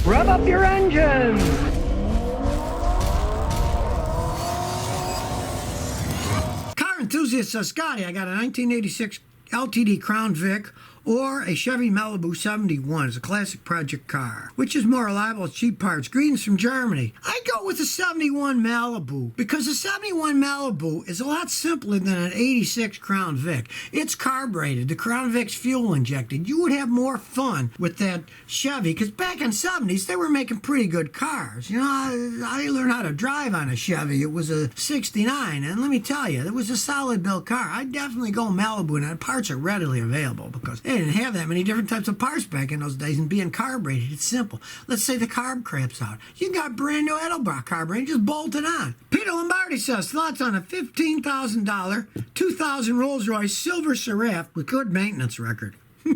Rev up your engines! Car enthusiast says, Scotty, I got a 1986 LTD Crown Vic or a Chevy Malibu 71. It's a classic project car. Which is more reliable with cheap parts? Greetings from Germany. I go with the 71 Malibu because the 71 Malibu is a lot simpler than an 86 Crown Vic. It's carbureted. The Crown Vic's fuel injected. You would have more fun with that Chevy because back in the 70s, they were making pretty good cars. You know, I learned how to drive on a Chevy. It was a 69, and let me tell you, it was a solid built car. I'd definitely go Malibu, and the parts are readily available because they didn't have that many different types of parts back in those days, and being carbureted, it's simple. Let's say the carb craps out. You got brand new Edelbrock carburetor, just bolt it on. Peter Lombardi says, thoughts on a $15,000 2000 Rolls-Royce Silver Seraph with good maintenance record.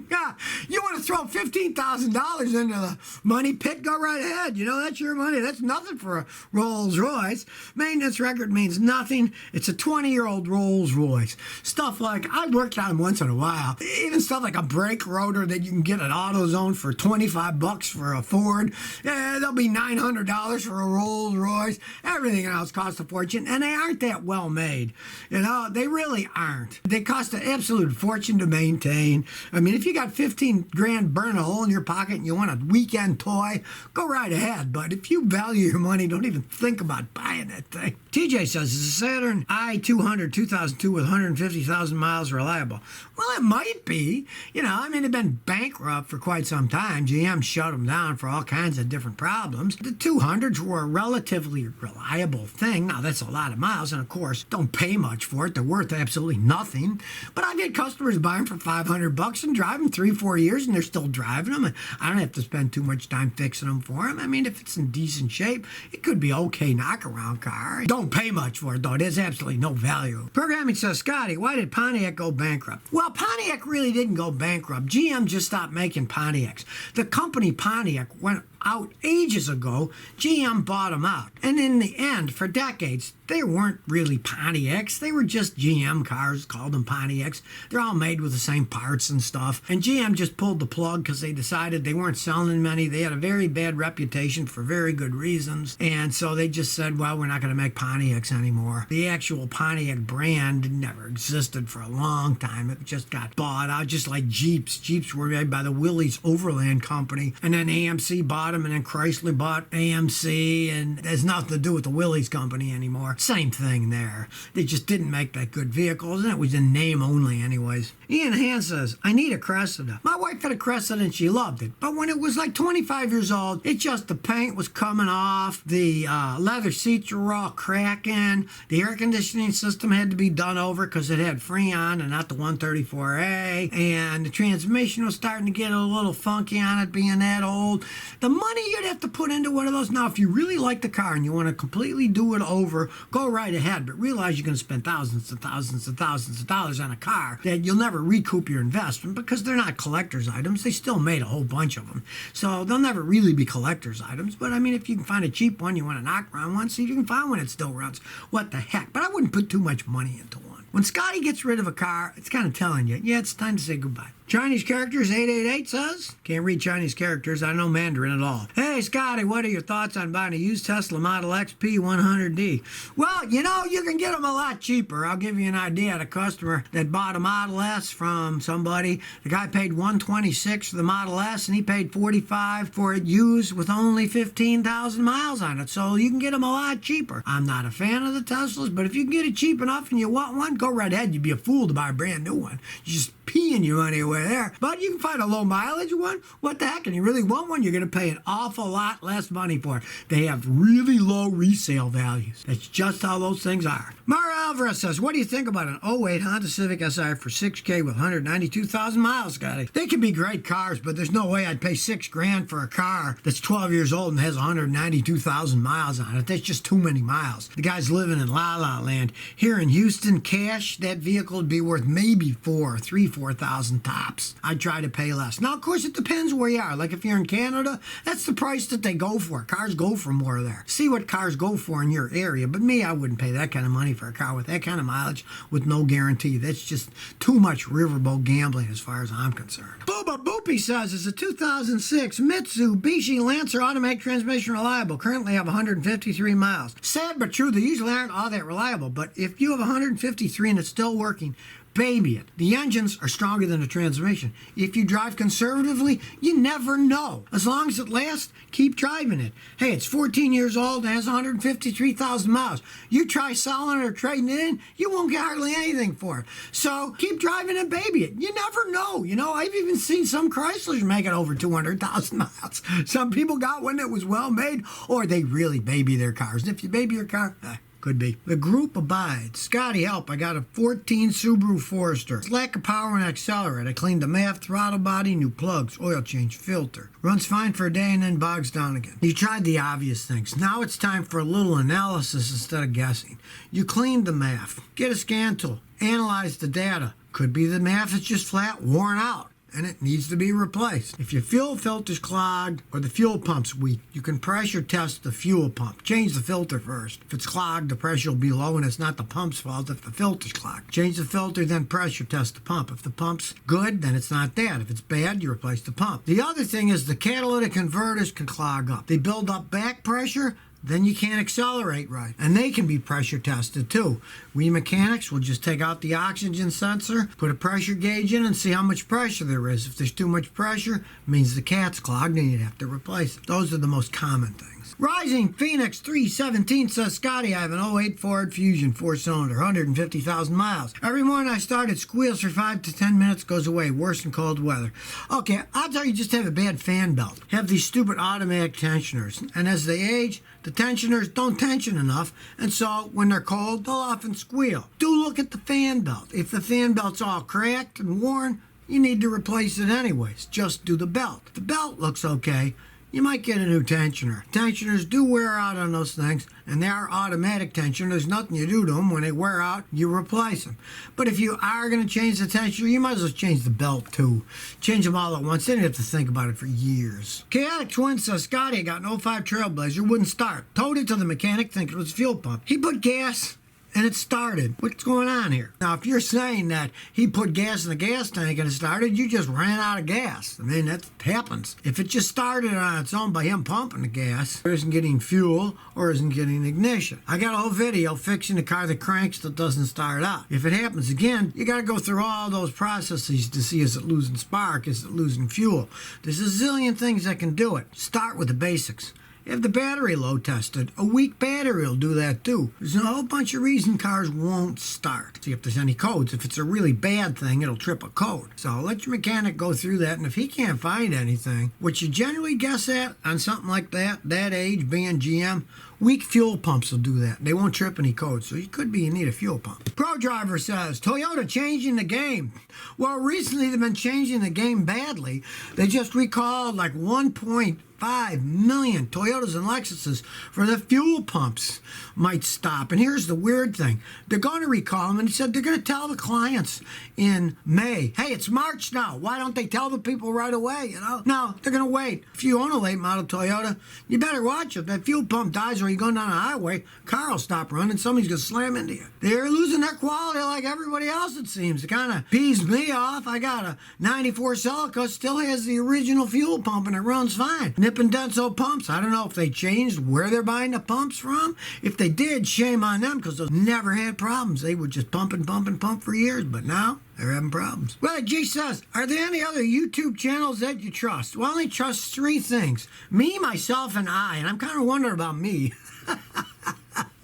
Yeah, you want to throw $15,000 into the money pit? Go right ahead. You know, that's your money. That's nothing for a Rolls Royce. Maintenance record means nothing. It's a 20-year-old Rolls Royce. Stuff like, I worked on them once in a while. Even stuff like a brake rotor that you can get at AutoZone for $25 for a Ford. Yeah, they'll be $900 for a Rolls Royce. Everything else costs a fortune, and they aren't that well made. You know, they really aren't. They cost an absolute fortune to maintain. I mean, if you got 15 grand burn a hole in your pocket and you want a weekend toy, go right ahead. But if you value your money, don't even think about buying that thing. TJ says, is a Saturn I200 2002 with 150,000 miles reliable? Well, it might be. You know, I mean, they've been bankrupt for quite some time. GM shut them down for all kinds of different problems. The 200s were a relatively reliable thing. Now, that's a lot of miles, and of course, don't pay much for it. They're worth absolutely nothing. But I've had customers buy them for $500 and drive them 3-4 years, and they're still driving them. And I don't have to spend too much time fixing them for them. I mean, if it's in decent shape, it could be okay knockaround car. Don't pay much for it, though. There's absolutely no value. Programming says, Scotty, why did Pontiac go bankrupt? Well, Pontiac really didn't go bankrupt. GM just stopped making Pontiacs. The company Pontiac went out ages ago. GM bought them out. And in the end, for decades, they weren't really Pontiacs. They were just GM cars, called them Pontiacs. They're all made with the same parts and stuff. And GM just pulled the plug because they decided they weren't selling many. They had a very bad reputation for very good reasons. And so they just said, well, we're not going to make Pontiacs anymore. The actual Pontiac brand never existed for a long time. It just got bought out, just like Jeeps. Jeeps were made by the Willys Overland Company. And then AMC bought them, and then Chrysler bought AMC, and it has nothing to do with the Willys Company anymore. Same thing there. They just didn't make that good vehicles, and it was in name only anyways. Ian Hand says, I need a Cressida. My wife had a Cressida and she loved it, but when it was like 25 years old, the paint was coming off, the leather seats were all cracking, the air conditioning system had to be done over because it had Freon and not the 134A, and the transmission was starting to get a little funky on it being that old. The money you'd have to put into one of those, now if you really like the car and you want to completely do it over, go right ahead, but realize you're going to spend thousands and thousands and thousands of dollars on a car that you'll never recoup your investment because they're not collector's items. They still made a whole bunch of them, so they'll never really be collector's items. But I mean, if you can find a cheap one, you want to knock around one, see if you can find one that still runs. What the heck? But I wouldn't put too much money into one. When Scotty gets rid of a car, it's kind of telling you, yeah, it's time to say goodbye. Chinese Characters 888 says, can't read Chinese characters, I know Mandarin at all. Hey Scotty, what are your thoughts on buying a used Tesla Model X P100D? Well, you know, you can get them a lot cheaper. I'll give you an idea. I had a customer that bought a Model S from somebody. The guy paid $126 for the Model S, and he paid $45 for it used with only 15,000 miles on it. So you can get them a lot cheaper. I'm not a fan of the Teslas, but if you can get it cheap enough and you want one, go right ahead. You'd be a fool to buy a brand new one. You just peeing your money away there. But you can find a low mileage one. What the heck? And you really want one, you're going to pay an awful lot less money for it. They have really low resale values. That's just how those things are. Mara Alvarez says, what do you think about an '08 Honda Civic Si for $6,000 with 192,000 miles, Scotty? They can be great cars, but there's no way I'd pay $6 grand for a car that's 12 years old and has 192,000 miles on it. That's just too many miles. The guy's living in La La Land. Here in Houston, cash, that vehicle would be worth maybe $4,000 tops. tops. I'd try to pay less. Now, of course, it depends where you are. Like if you're in Canada, that's the price that they go for. Cars go for more there. See what cars go for in your area. But me, I wouldn't pay that kind of money for a car with that kind of mileage with no guarantee. That's just too much riverboat gambling as far as I'm concerned. Booba Boopy says, is a 2006 Mitsubishi Lancer automatic transmission reliable? Currently have 153 miles. Sad but true, they usually aren't all that reliable, but if you have 153 and it's still working, baby it. The engines are stronger than the transmission. If you drive conservatively, you never know. As long as it lasts, keep driving it. Hey, it's 14 years old and has 153,000 miles. You try selling it or trading it in, you won't get hardly anything for it. So keep driving it, baby it. You never know. You know, I've even seen some Chryslers make it over 200,000 miles. Some people got one that was well made, or they really baby their cars. And if you baby your car, could be. The group abides. Scotty, help. I got a 14 Subaru Forester. It's lack of power and accelerate. I cleaned the MAF, throttle body, new plugs, oil change, filter. Runs fine for a day and then bogs down again. You tried the obvious things. Now it's time for a little analysis instead of guessing. You cleaned the MAF. Get a scan tool. Analyze the data. Could be the MAF is just flat worn out and it needs to be replaced. If your fuel filter's clogged or the fuel pump's weak, you can pressure test the fuel pump. Change the filter first. If it's clogged, the pressure will be low and it's not the pump's fault if the filter's clogged. Change the filter, then pressure test the pump. If the pump's good, then it's not that. If it's bad, you replace the pump. The other thing is the catalytic converters can clog up. They build up back pressure, then you can't accelerate right. And they can be pressure tested too. We mechanics will just take out the oxygen sensor, put a pressure gauge in and see how much pressure there is. If there's too much pressure, it means the cat's clogged and you'd have to replace it. Those are the most common things. Rising Phoenix 317 says, Scotty, I have an '08 Ford Fusion 4-cylinder, 150,000 miles. Every morning I start, it squeals for 5 to 10 minutes, goes away, worse in cold weather. Okay, odds are you just have a bad fan belt. Have these stupid automatic tensioners. And as they age, the tensioners don't tension enough, and so when they're cold, they'll often squeal. Do look at the fan belt. If the fan belt's all cracked and worn, you need to replace it anyways. Just do the belt. If the belt looks okay, you might get a new tensioner. Tensioners do wear out on those things, and they are automatic tensioners. There's nothing you do to them. When they wear out, you replace them. But if you are going to change the tensioner, you might as well change the belt too. Change them all at once. Then you have to think about it for years. Chaotic Twin says, Scotty, I got an '05 Trailblazer, wouldn't start. Towed it to the mechanic, thinking it was a fuel pump. He put gas and it started. What's going on here? Now, if you're saying that he put gas in the gas tank and it started, you just ran out of gas. I mean, that happens. If it just started on its own by him pumping the gas, or isn't getting fuel, or isn't getting ignition. I got a whole video fixing a car that cranks that doesn't start up. If it happens again, you got to go through all those processes to see, is it losing spark, is it losing fuel. There's a zillion things that can do it. Start with the basics. Have the battery load tested. A weak battery will do that too. There's a whole bunch of reasons cars won't start. See if there's any codes. If it's a really bad thing, it'll trip a code. So let your mechanic go through that, and if he can't find anything, what you generally guess at on something like that age, being GM, weak fuel pumps will do that. They won't trip any codes, so you could be you need a fuel pump. Pro Driver says, Toyota changing the game. Well, recently they've been changing the game badly. They just recalled like 1.5 million Toyotas and Lexuses for the fuel pumps might stop. And here's the weird thing. They're going to recall them, and he said they're going to tell the clients in May, hey, it's March now. Why don't they tell the people right away, you know? No, they're going to wait. If you own a late model Toyota, you better watch it. That fuel pump dies or you're going down the highway, car will stop running, somebody's going to slam into you. They're losing their quality like everybody else, it seems. It kind of pees me off. I got a 94 Celica, still has the original fuel pump, and it runs fine. Nip and Denso pumps. I don't know if they changed where they're buying the pumps from. If they did, shame on them, because those never had problems. They would just pump and pump and pump for years, but now they're having problems. Well, G says, are there any other YouTube channels that you trust? Well, I only trust 3 things. Me, myself, and I. And I'm kind of wondering about me.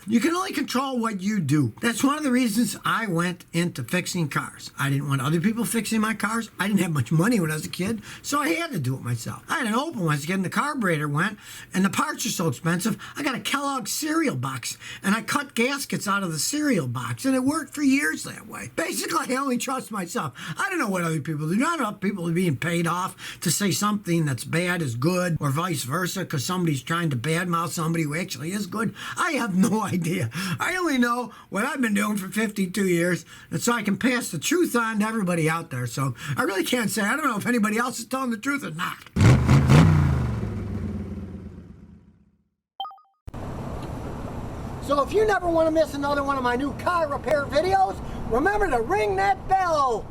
You can only control what you do. That's one of the reasons I went into fixing cars. I didn't want other people fixing my cars. I didn't have much money when I was a kid, so I had to do it myself. I had an Opel when I was a kid, and the carburetor went, and the parts are so expensive, I got a Kellogg cereal box, and I cut gaskets out of the cereal box, and it worked for years that way. Basically, I only trust myself. I don't know what other people do. Not enough people are being paid off to say something that's bad is good, or vice versa, because somebody's trying to badmouth somebody who actually is good. I have no idea idea. I only know what I've been doing for 52 years, and so I can pass the truth on to everybody out there. So I really can't say. I don't know if anybody else is telling the truth or not. So if you never want to miss another one of my new car repair videos, remember to ring that bell.